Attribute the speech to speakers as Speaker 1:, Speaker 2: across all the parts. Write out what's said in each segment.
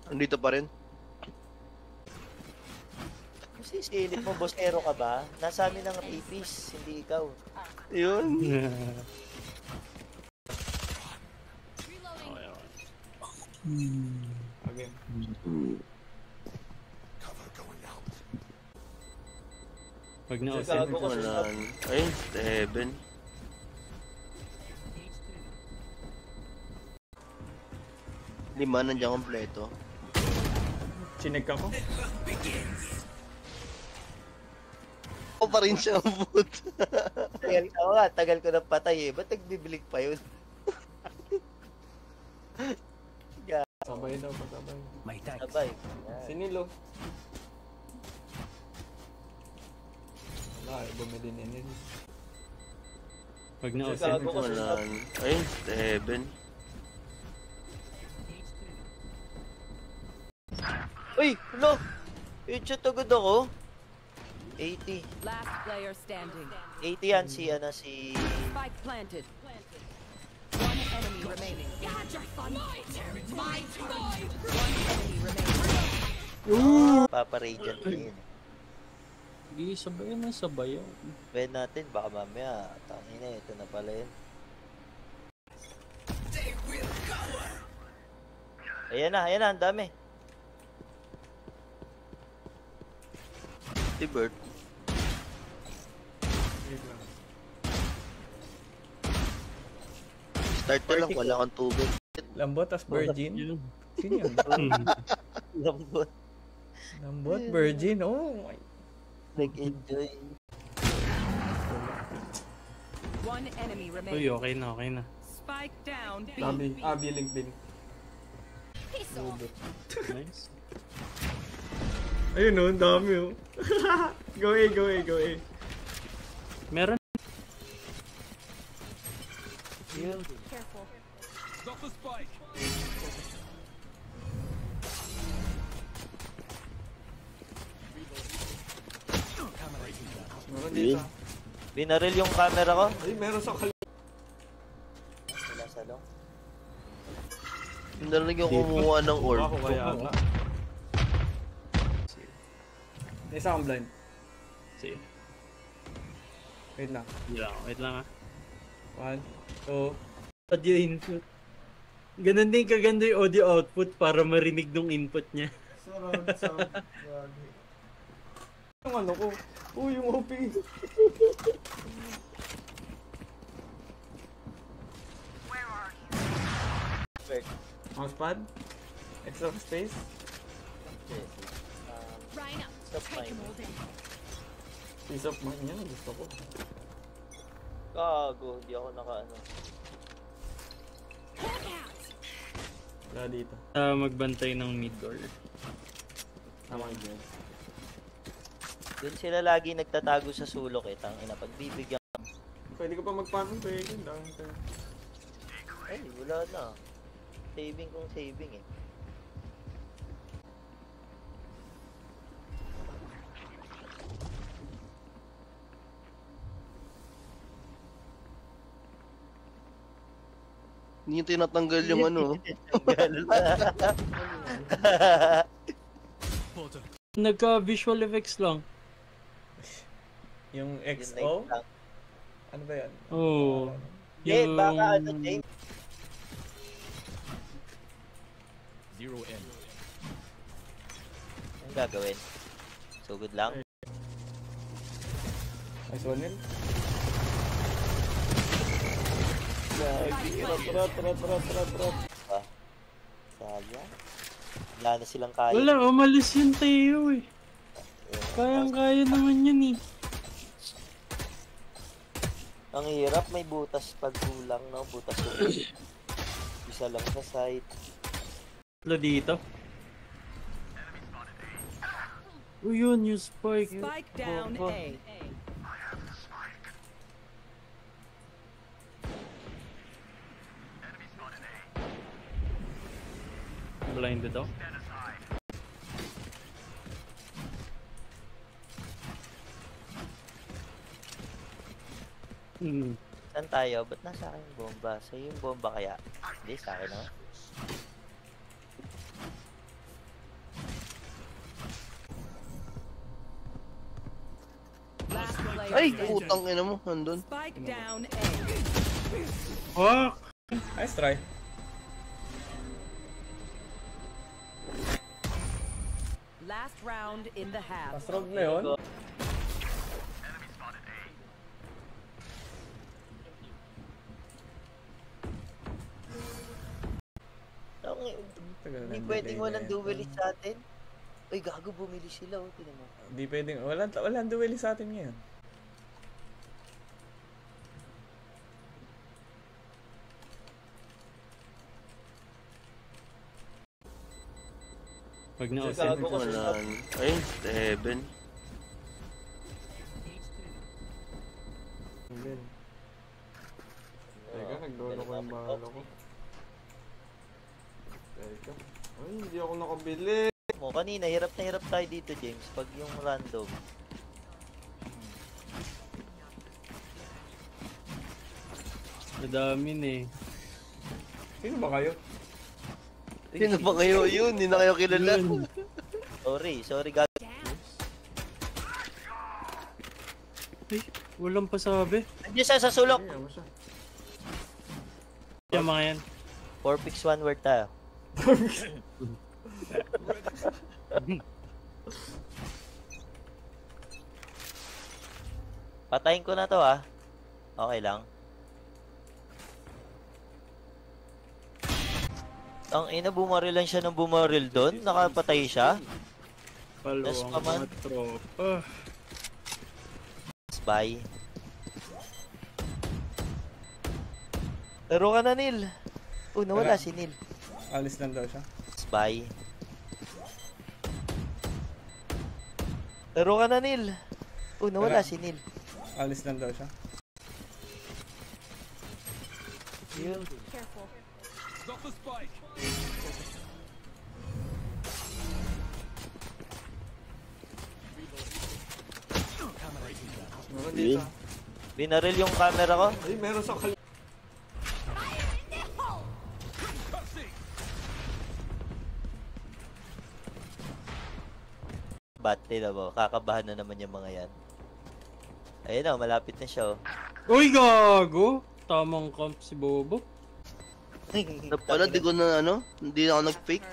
Speaker 1: Andito pa rin.
Speaker 2: Kasi silip mo, bossero ka ba? Nasa amin ang tipis, hindi ikaw.
Speaker 1: Yun.
Speaker 3: Okay.
Speaker 4: Pag na-open.
Speaker 2: Gago ko
Speaker 1: Wala.
Speaker 2: sa
Speaker 1: Ay, the heaven. Lima, nandiyan kompleto.
Speaker 3: Chinig ka ko?
Speaker 1: Ako pa rin siya abot.
Speaker 2: tagal ko na patay eh. Ba't nagbibilig pa yun?
Speaker 3: Sabay daw, pasabay.
Speaker 2: Sabay.
Speaker 3: Sinilo. Wala, bumili ni Nil.
Speaker 4: Pag na-open.
Speaker 2: Gago ko
Speaker 1: Wala. Ay, the heaven.
Speaker 2: Uy! No! Headshot agad ako. 80.
Speaker 5: Last player standing.
Speaker 2: 80 yan si ano si...
Speaker 5: Spike planted. One enemy remaining. One enemy remaining.
Speaker 2: Papa-radiant na yun.
Speaker 4: Hindi, sabay na sabay.
Speaker 2: Ben natin, baka mamaya. Tangina, ito na pala yun. Ayan na, ang dami.
Speaker 1: Si Bert. Start na lang, wala kang tubig.
Speaker 3: Lambot as virgin? Sino yun?
Speaker 2: Lambot.
Speaker 3: Lambot, virgin? Oh my...
Speaker 2: Nag-enjoy.
Speaker 5: One enemy remaining.
Speaker 4: Uy, okay na.
Speaker 5: Spike down. B.
Speaker 3: Biling bin.
Speaker 4: Nice.
Speaker 3: Ayun oh, ang dami oh. Go A.
Speaker 4: Meron.
Speaker 2: Yun.
Speaker 5: Careful.
Speaker 3: Meron dito.
Speaker 2: Binaril yung camera ko.
Speaker 3: Ay, meron sa kal...
Speaker 2: Wala sa long.
Speaker 1: Narinig yung kumuha ng orb.
Speaker 3: Ako kaya ata. Isa akong blind.
Speaker 4: Sige.
Speaker 3: Wait lang.
Speaker 4: Wait lang
Speaker 3: 1, 2...
Speaker 4: Audio input. Ganun din kaganda yung audio output para marinig ng input niya.
Speaker 3: Surround sound. Yung ano ko. Yung OP. Mousepad? Extra space?
Speaker 2: Stop time.
Speaker 3: Piece of mind niya, gusto ko.
Speaker 2: Gago, hindi ako naka-ano.
Speaker 3: Wala dito.
Speaker 4: Magbantay ng mid door.
Speaker 3: Tama dyan.
Speaker 2: Doon sila lagi nagtatago sa sulok eh. Tangina, pagbibigyan.
Speaker 3: Pwede ko pa mag-pattern, pwede.
Speaker 2: Ay, wala na. Saving kung saving eh.
Speaker 1: Hindi yung tinatanggal yung ano.
Speaker 4: Nagka-visual effects lang.
Speaker 3: Yung XO? Ano ba yan?
Speaker 4: Oo.
Speaker 2: Yung... baka ano, James?
Speaker 6: 0M.
Speaker 2: Anong gagawin? So good lang?
Speaker 3: Nice one, Nil.
Speaker 2: Sayang. Wala na silang kaya.
Speaker 4: Wala, umalis yung Teo eh. Kayang-kaya naman yan eh.
Speaker 2: Ang hirap, may butas pag kulang, no? Butas ulit. Isa lang sa side.
Speaker 4: Wala dito. O yun, yung spike.
Speaker 5: Spike down A.
Speaker 4: Blinded ako.
Speaker 2: Saan tayo? Ba't nasa akin yung bomba? Sa'yo yung bomba kaya? Hindi, sa akin naman.
Speaker 5: player
Speaker 1: Ay,
Speaker 5: standing.
Speaker 1: putang ina mo, nandun.
Speaker 5: Spike down A.
Speaker 4: Fuck!
Speaker 3: Nice try.
Speaker 5: Last round in the half.
Speaker 3: Last round na yun. Tagal
Speaker 2: Hindi
Speaker 3: ng
Speaker 2: pwedeng
Speaker 3: delay
Speaker 2: walang
Speaker 3: na yun.
Speaker 2: duelist sa atin. Uy, gago, bumili sila. Oh, tinan mo.
Speaker 3: Hindi pwedeng, walang duel sa atin ngayon.
Speaker 4: Pag na-open.
Speaker 2: Gago ko
Speaker 1: Wala.
Speaker 2: sa
Speaker 1: Ay, heaven.
Speaker 3: Hindi. Teka, naglolo ko yung balo ko. Teka. Ay, hindi ako nakabili.
Speaker 2: mo. Kanina, hirap na hirap tayo dito, James. Pag yung random.
Speaker 4: Madami na eh.
Speaker 3: Sino ba kayo?
Speaker 1: Sino ba kayo yun? Hindi na kayo kilala.
Speaker 4: Yun.
Speaker 2: Sorry, gago.
Speaker 4: Ay, walang pasabi.
Speaker 2: Andiyan siya sa sulok.
Speaker 3: Ay, ano siya?
Speaker 4: Yung mga yan.
Speaker 2: 4 picks 1 word tayo. Patayin ko na to ah. Okay lang. Ang ina, bumaril lang siya ng bumaril doon. Nakapatay siya.
Speaker 4: Palo
Speaker 2: Yes,
Speaker 4: ang
Speaker 2: paman.
Speaker 4: mga tropa.
Speaker 2: Bye. Laro ka na, Neil. Oh, nawala
Speaker 3: Wala.
Speaker 2: si Neil.
Speaker 3: Alis lang daw siya.
Speaker 2: Bye. Laro ka na, Neil. Oh, nawala
Speaker 3: Wala.
Speaker 2: si Neil.
Speaker 3: Alis lang daw siya.
Speaker 2: Yun.
Speaker 6: Stop the spike.
Speaker 3: Meron dito.
Speaker 2: Binaril yung camera ko.
Speaker 3: Ay, meron sa kal...
Speaker 2: Bate na ba? Kakabahan na naman yung mga yan. Ayun na, malapit na siya. Oh.
Speaker 4: Uy, gago! Tamang comp si Bobo.
Speaker 1: Pala, di ko na hindi na ako nag-fake.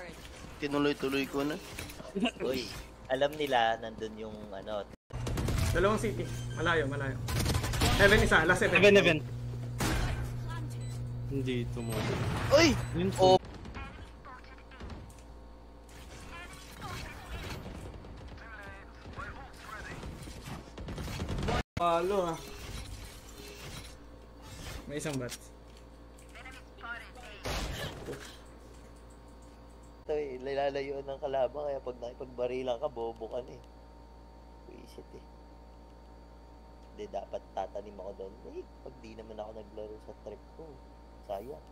Speaker 1: Tinuloy-tuloy ko na.
Speaker 2: Uy, alam nila, nandun yung
Speaker 3: Dalawang city. Malayo. Heaven isa. Last heaven.
Speaker 4: Even. Hindi ito mo.
Speaker 1: Uy!
Speaker 4: Yun
Speaker 1: Oh.
Speaker 3: Palo ah. May isang bat.
Speaker 2: ito eh, nilalayuan ng kalaban, kaya pag nakipagbarilan ka, bobo ka na eh. Wisit eh. Hindi, dapat tatanim ako doon. Eh, pag di naman ako naglaro sa trip ko, sayang.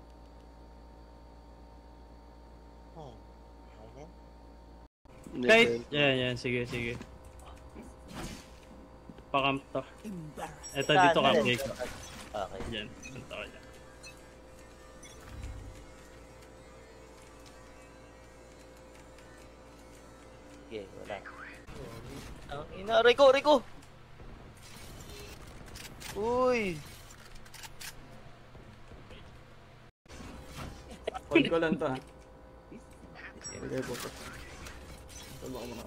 Speaker 2: Ayun.
Speaker 4: Kahit, yan, sige. Pakamp to. Eto, dito ka, break.
Speaker 2: Okay.
Speaker 4: Yan, punta ka dyan.
Speaker 2: Sige, wala. Ang ina, Rico! Uy!
Speaker 3: Hold ko lang to ah. Sige po to. Tama ko muna.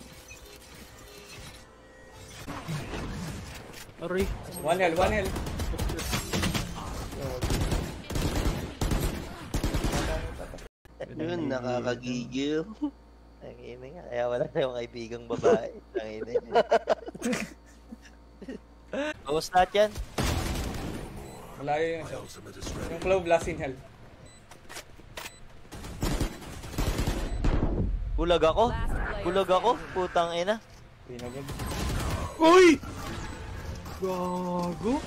Speaker 4: Aray.
Speaker 3: One hell.
Speaker 1: Yun, nakakagigil.
Speaker 2: Ang ina nga, kaya wala tayong kaibigang babae. Ang ina nga. Bawas lahat yan.
Speaker 3: Malayo yung siya. Yung Clove last in hell.
Speaker 2: Bulag ako? Putang ina.
Speaker 3: Pinagod.
Speaker 4: Uy! Gago!